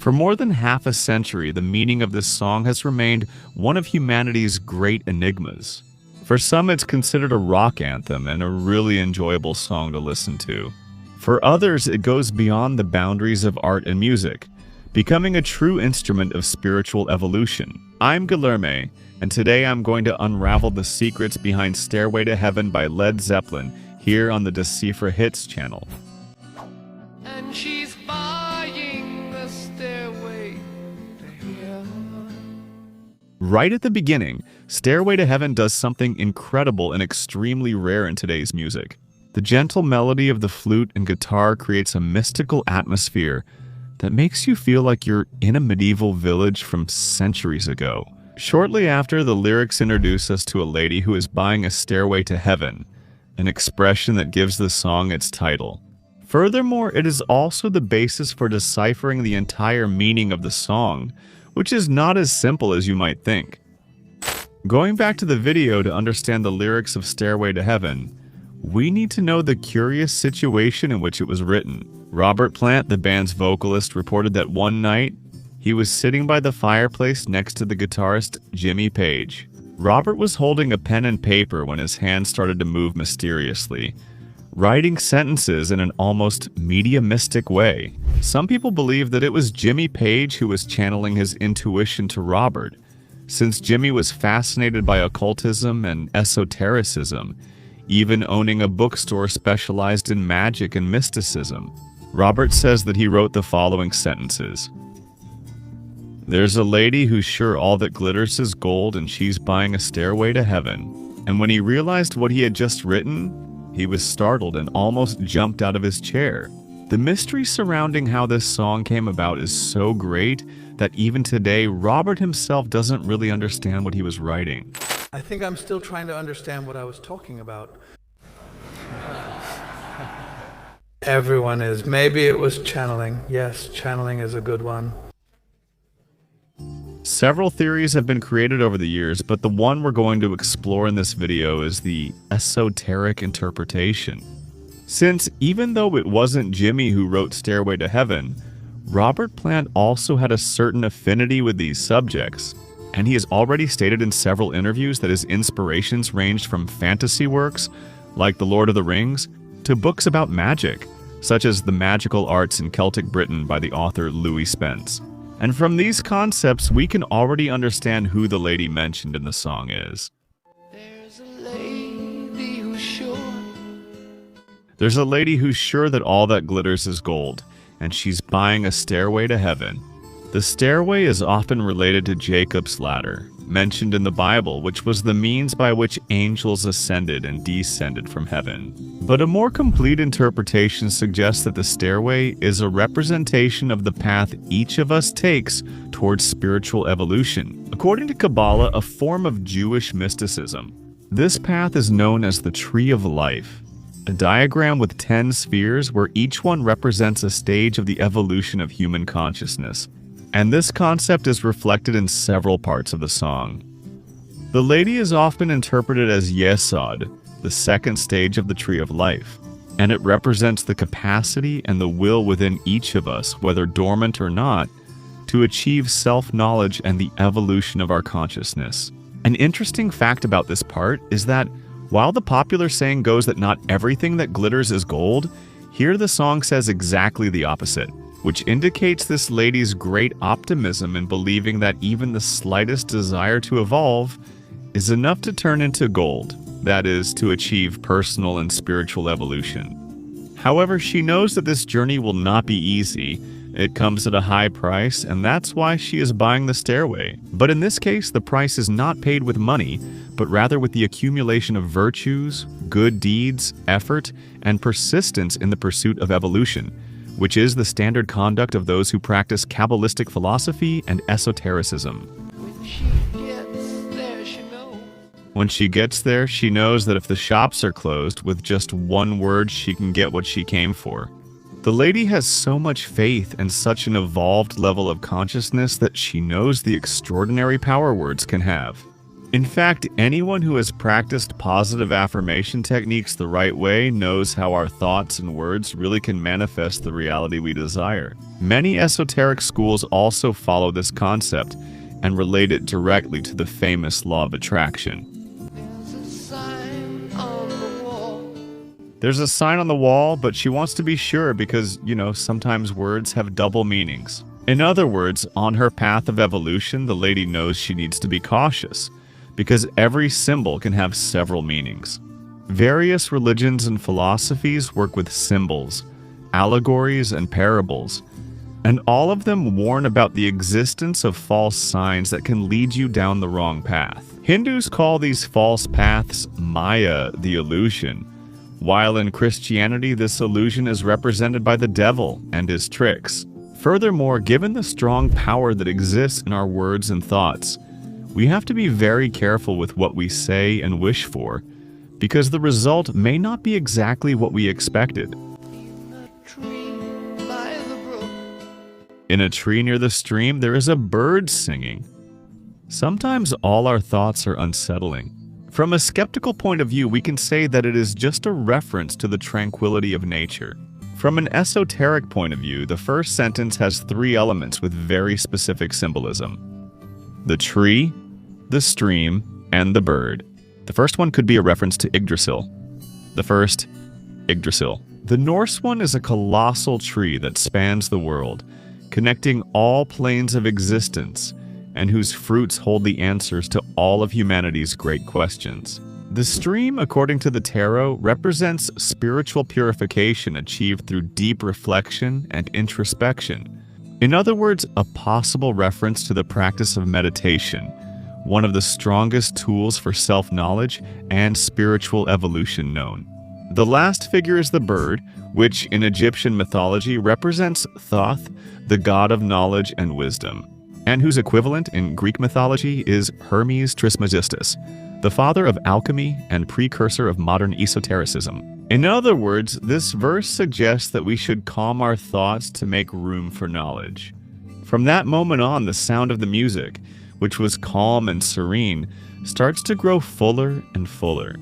For more than half a century, the meaning of this song has remained one of humanity's great enigmas. For some, it's considered a rock anthem and a really enjoyable song to listen to. For others, it goes beyond the boundaries of art and music, becoming a true instrument of spiritual evolution. I'm Guilherme, and today I'm going to unravel the secrets behind Stairway to Heaven by Led Zeppelin here on the Decipher Hits channel. And she's buying the stairway to heaven. Right at the beginning, Stairway to Heaven does something incredible and extremely rare in today's music. The gentle melody of the flute and guitar creates a mystical atmosphere that makes you feel like you're in a medieval village from centuries ago. Shortly after, the lyrics introduce us to a lady who is buying a stairway to heaven, an expression that gives the song its title. Furthermore, it is also the basis for deciphering the entire meaning of the song, which is not as simple as you might think. Going back to the video to understand the lyrics of Stairway to Heaven, we need to know the curious situation in which it was written. Robert Plant, the band's vocalist, reported that one night, he was sitting by the fireplace next to the guitarist Jimmy Page. Robert was holding a pen and paper when his hand started to move mysteriously, writing sentences in an almost mediumistic way. Some people believe that it was Jimmy Page who was channeling his intuition to Robert, since Jimmy was fascinated by occultism and esotericism, even owning a bookstore specialized in magic and mysticism. Robert says that he wrote the following sentences. There's a lady who's sure all that glitters is gold and she's buying a stairway to heaven. And when he realized what he had just written, he was startled and almost jumped out of his chair. The mystery surrounding how this song came about is so great that even today, Robert himself doesn't really understand what he was writing. I think I'm still trying to understand what I was talking about. Everyone is. Maybe it was channeling. Yes, channeling is a good one. Several theories have been created over the years, but the one we're going to explore in this video is the esoteric interpretation. Since even though it wasn't Jimmy who wrote Stairway to Heaven, Robert Plant also had a certain affinity with these subjects, and he has already stated in several interviews that his inspirations ranged from fantasy works, like The Lord of the Rings, to books about magic, such as The Magical Arts in Celtic Britain by the author Louis Spence. And from these concepts, we can already understand who the lady mentioned in the song is. There's a lady who's sure. There's a lady who's sure that all that glitters is gold, and she's buying a stairway to heaven. The stairway is often related to Jacob's ladder, mentioned in the Bible, which was the means by which angels ascended and descended from heaven. But a more complete interpretation suggests that the stairway is a representation of the path each of us takes towards spiritual evolution. According to Kabbalah, a form of Jewish mysticism, this path is known as the Tree of Life, a diagram with 10 spheres where each one represents a stage of the evolution of human consciousness. And this concept is reflected in several parts of the song. The lady is often interpreted as Yesod, the second stage of the Tree of Life, and it represents the capacity and the will within each of us, whether dormant or not, to achieve self-knowledge and the evolution of our consciousness. An interesting fact about this part is that while the popular saying goes that not everything that glitters is gold, here the song says exactly the opposite, which indicates this lady's great optimism in believing that even the slightest desire to evolve is enough to turn into gold, that is, to achieve personal and spiritual evolution. However, she knows that this journey will not be easy. It comes at a high price, and that's why she is buying the stairway. But in this case, the price is not paid with money, but rather with the accumulation of virtues, good deeds, effort, and persistence in the pursuit of evolution, which is the standard conduct of those who practice Kabbalistic philosophy and esotericism. When she gets there, she knows that if the shops are closed, with just one word she can get what she came for. The lady has so much faith and such an evolved level of consciousness that she knows the extraordinary power words can have. In fact, anyone who has practiced positive affirmation techniques the right way knows how our thoughts and words really can manifest the reality we desire. Many esoteric schools also follow this concept and relate it directly to the famous law of attraction. There's a sign on the wall, but she wants to be sure because, sometimes words have double meanings. In other words, on her path of evolution, the lady knows she needs to be cautious because every symbol can have several meanings. Various religions and philosophies work with symbols, allegories, and parables, and all of them warn about the existence of false signs that can lead you down the wrong path. Hindus call these false paths Maya, the illusion, while in Christianity this illusion is represented by the devil and his tricks. Furthermore, given the strong power that exists in our words and thoughts, we have to be very careful with what we say and wish for, because the result may not be exactly what we expected. In a tree near the stream, there is a bird singing. Sometimes all our thoughts are unsettling. From a skeptical point of view, we can say that it is just a reference to the tranquility of nature. From an esoteric point of view, the first sentence has 3 elements with very specific symbolism: the tree, the stream, and the bird. The first one could be a reference to Yggdrasil. The first, Yggdrasil. The Norse one is a colossal tree that spans the world, connecting all planes of existence, and whose fruits hold the answers to all of humanity's great questions. The stream, according to the tarot, represents spiritual purification achieved through deep reflection and introspection. In other words, a possible reference to the practice of meditation, one of the strongest tools for self-knowledge and spiritual evolution known. The last figure is the bird, which in Egyptian mythology represents Thoth, the god of knowledge and wisdom, and whose equivalent in Greek mythology is Hermes Trismegistus, the father of alchemy and precursor of modern esotericism. In other words, this verse suggests that we should calm our thoughts to make room for knowledge. From that moment on, the sound of the music, which was calm and serene, starts to grow fuller and fuller.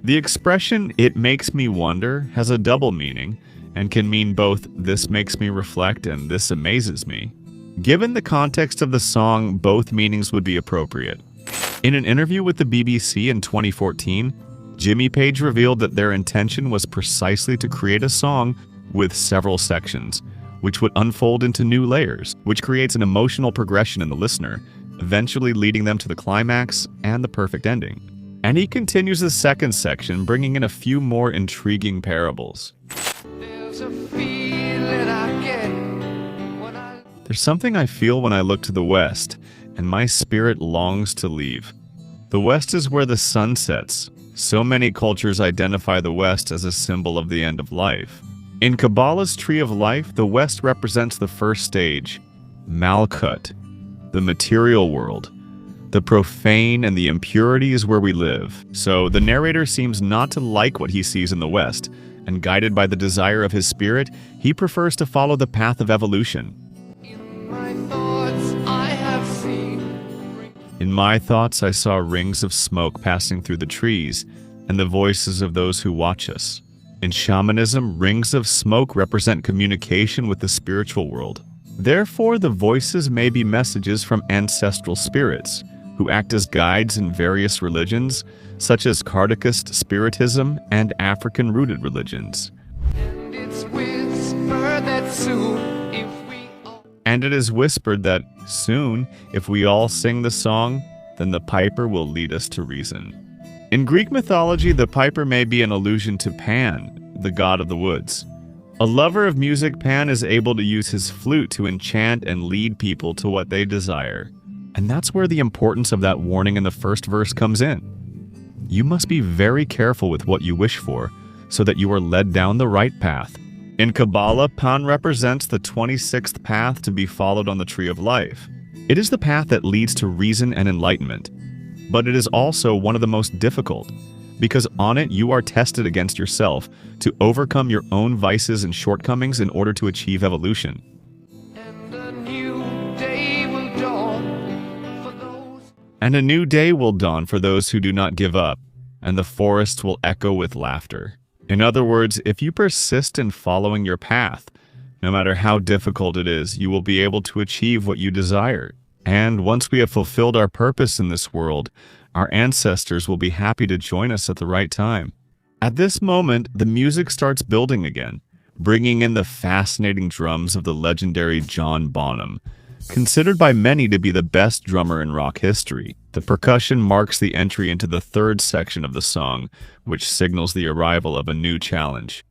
The expression, "it makes me wonder," has a double meaning, and can mean both "this makes me reflect" and "this amazes me." Given the context of the song, both meanings would be appropriate. In an interview with the BBC in 2014, Jimmy Page revealed that their intention was precisely to create a song with several sections, which would unfold into new layers, which creates an emotional progression in the listener, eventually leading them to the climax and the perfect ending. And he continues the second section, bringing in a few more intriguing parables. There's something I feel when I look to the west, and my spirit longs to leave. The west is where the sun sets. So many cultures identify the west as a symbol of the end of life. In Kabbalah's Tree of Life, the west represents the first stage, Malkut, the material world. The profane and the impurities where we live. So the narrator seems not to like what he sees in the West, and guided by the desire of his spirit, he prefers to follow the path of evolution. In my thoughts, I saw rings of smoke passing through the trees, and the voices of those who watch us. In shamanism, rings of smoke represent communication with the spiritual world. Therefore, the voices may be messages from ancestral spirits, who act as guides in various religions, such as Kardecist Spiritism and African-rooted religions. And it is whispered that soon, if we all sing the song, then the piper will lead us to reason. In Greek mythology, the piper may be an allusion to Pan, the god of the woods. A lover of music, Pan is able to use his flute to enchant and lead people to what they desire. And that's where the importance of that warning in the first verse comes in. You must be very careful with what you wish for, so that you are led down the right path. In Kabbalah, Pan represents the 26th path to be followed on the Tree of Life. It is the path that leads to reason and enlightenment. But it is also one of the most difficult, because on it you are tested against yourself to overcome your own vices and shortcomings in order to achieve evolution. And a new day And a new day will dawn for those who do not give up, and the forest will echo with laughter. In other words, if you persist in following your path, no matter how difficult it is, you will be able to achieve what you desire. And once we have fulfilled our purpose in this world, our ancestors will be happy to join us at the right time. At this moment, the music starts building again, bringing in the fascinating drums of the legendary John Bonham, considered by many to be the best drummer in rock history. The percussion marks the entry into the third section of the song, which signals the arrival of a new challenge.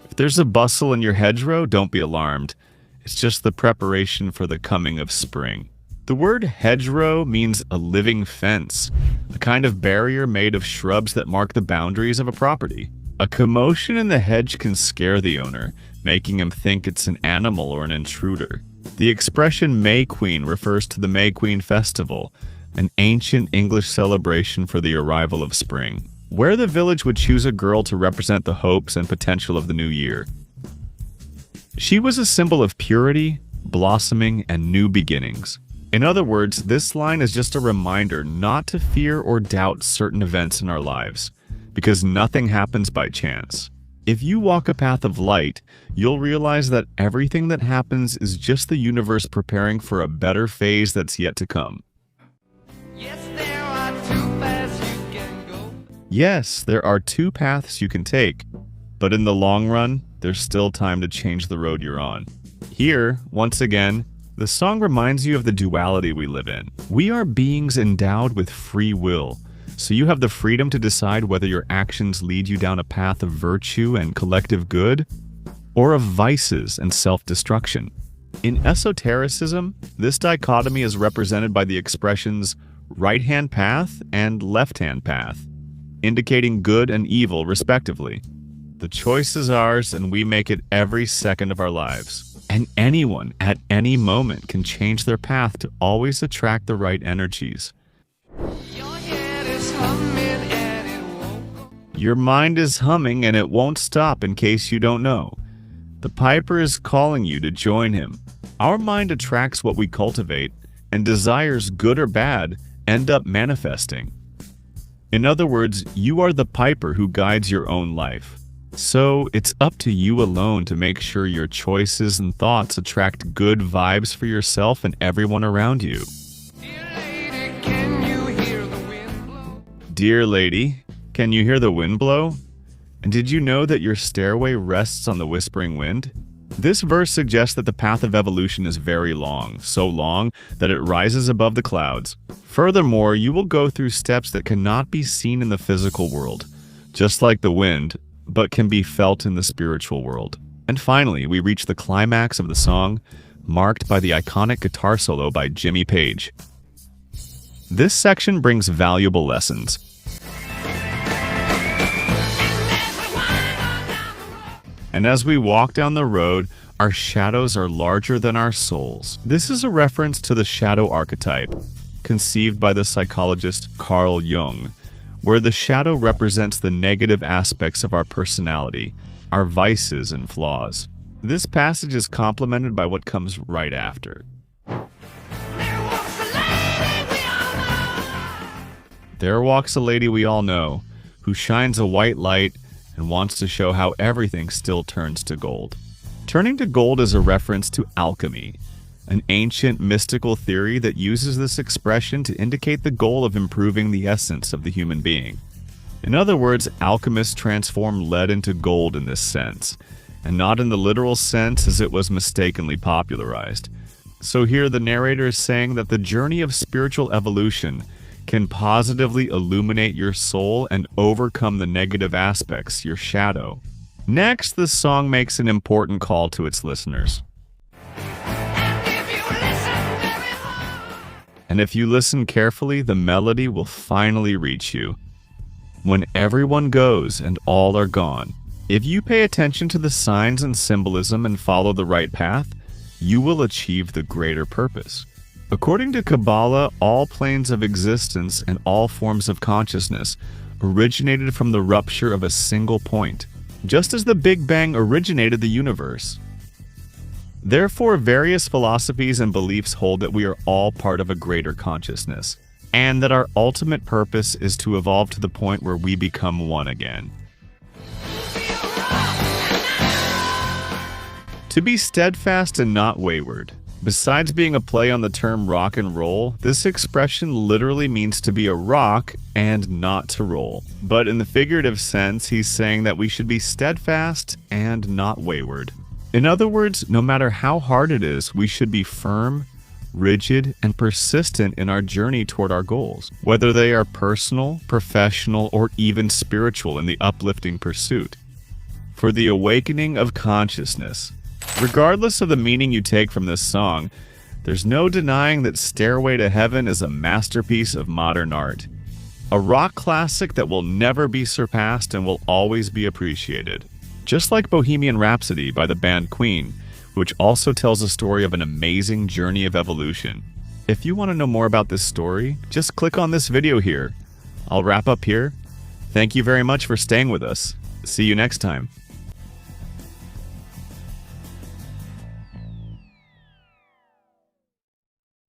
If there's a bustle in your hedgerow, don't be alarmed. It's just the preparation for the coming of spring. The word hedgerow means a living fence, a kind of barrier made of shrubs that mark the boundaries of a property. A commotion in the hedge can scare the owner, making him think it's an animal or an intruder. The expression May Queen refers to the May Queen Festival, an ancient English celebration for the arrival of spring, where the village would choose a girl to represent the hopes and potential of the new year. She was a symbol of purity, blossoming, and new beginnings. In other words, this line is just a reminder not to fear or doubt certain events in our lives, because nothing happens by chance. If you walk a path of light, you'll realize that everything that happens is just the universe preparing for a better phase that's yet to come. Yes, there are two paths you can go. Yes, there are two paths you can take, but in the long run, there's still time to change the road you're on. Here, once again, the song reminds you of the duality we live in. We are beings endowed with free will, so you have the freedom to decide whether your actions lead you down a path of virtue and collective good, or of vices and self-destruction. In esotericism, this dichotomy is represented by the expressions right-hand path and left-hand path, indicating good and evil respectively. The choice is ours, and we make it every second of our lives. And anyone, at any moment, can change their path to always attract the right energies. Your head is humming and it won't go. Your mind is humming and it won't stop, in case you don't know. The piper is calling you to join him. Our mind attracts what we cultivate, and desires, good or bad, end up manifesting. In other words, you are the piper who guides your own life. So it's up to you alone to make sure your choices and thoughts attract good vibes for yourself and everyone around you. Dear lady, can you hear the wind blow? Dear lady, can you hear the wind blow? And did you know that your stairway rests on the whispering wind? This verse suggests that the path of evolution is very long, so long that it rises above the clouds. Furthermore, you will go through steps that cannot be seen in the physical world, just like the wind, but can be felt in the spiritual world. And finally, we reach the climax of the song, marked by the iconic guitar solo by Jimmy Page. This section brings valuable lessons. And as we walk down the road, our shadows are larger than our souls. This is a reference to the shadow archetype, conceived by the psychologist Carl Jung, where the shadow represents the negative aspects of our personality, our vices and flaws. This passage is complemented by what comes right after. There walks a lady we all know, who shines a white light and wants to show how everything still turns to gold. Turning to gold is a reference to alchemy, an ancient mystical theory that uses this expression to indicate the goal of improving the essence of the human being. In other words, alchemists transform lead into gold in this sense, and not in the literal sense as it was mistakenly popularized. So here the narrator is saying that the journey of spiritual evolution can positively illuminate your soul and overcome the negative aspects, your shadow. Next, the song makes an important call to its listeners. And if you listen carefully, the melody will finally reach you. When everyone goes and all are gone, if you pay attention to the signs and symbolism and follow the right path, you will achieve the greater purpose. According to Kabbalah, all planes of existence and all forms of consciousness originated from the rupture of a single point, just as the Big Bang originated the universe. Therefore, various philosophies and beliefs hold that we are all part of a greater consciousness, and that our ultimate purpose is to evolve to the point where we become one again. To be steadfast and not wayward. Besides being a play on the term rock and roll, this expression literally means to be a rock and not to roll. But in the figurative sense, he's saying that we should be steadfast and not wayward. In other words, no matter how hard it is, we should be firm, rigid, and persistent in our journey toward our goals, whether they are personal, professional, or even spiritual in the uplifting pursuit. For the awakening of consciousness. Regardless of the meaning you take from this song, there's no denying that Stairway to Heaven is a masterpiece of modern art. A rock classic that will never be surpassed and will always be appreciated. Just like Bohemian Rhapsody by the band Queen, which also tells a story of an amazing journey of evolution. If you want to know more about this story, just click on this video here. I'll wrap up here. Thank you very much for staying with us. See you next time.